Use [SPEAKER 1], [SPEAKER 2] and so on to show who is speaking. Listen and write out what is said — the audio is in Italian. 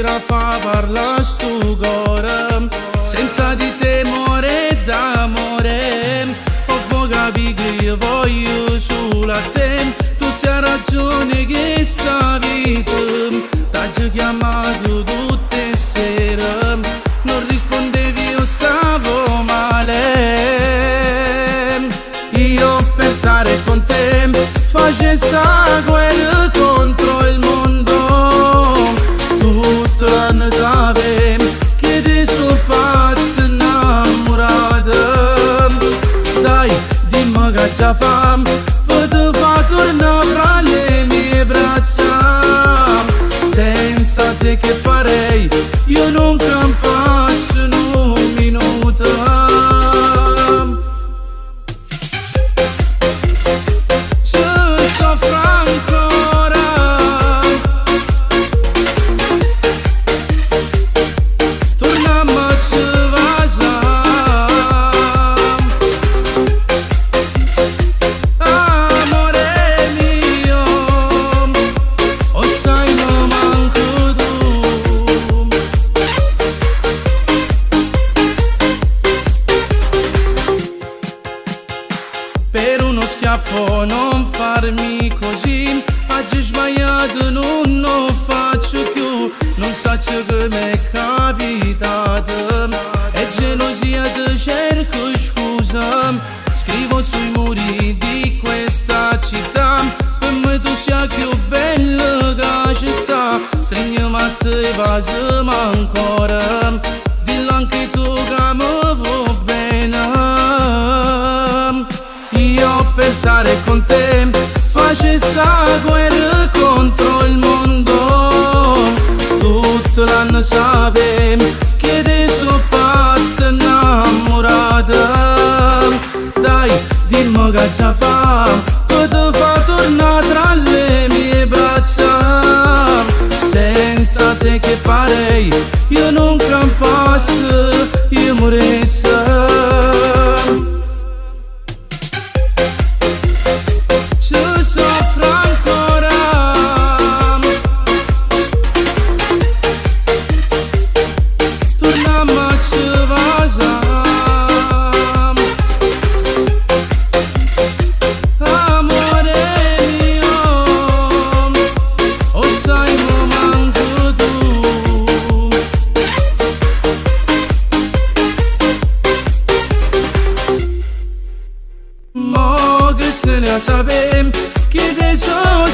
[SPEAKER 1] sera fa parla stu cuore senza di temore d'amore. Ho capito che io voglio solo a te, tu sei ragione che sta vita t'ho chiamato tutte le sere, non rispondevi, io stavo male. Io per stare con te facessi guerra contro il mondo, tutto l'anno sapevo che ti sono pazzo innamorata. Dai, dimmi che già fam, poi ti fa tornare fra le mie braccia. Senza te che farei, io non campasso un minuto. Per uno schiaffo non farmi così, oggi sbagliato non lo faccio più. Non so che mi è capitato, è gelosia ti cerco scusa. Scrivo sui muri di questa città, per me tu sia più bella che ci sta. Stringiamo a te vasimo ancora, dillo anche tu che mi vuoi bene. Io per stare con te facessi guerra contro il mondo, tutto l'anno sapevo che ti sono pazzo innamorata. Dai, dimmi che già fa, poi ti fa tornare tra le mie braccia. Senza te che farei, io non campasso, io morissi. Mo che se ne sapem che te so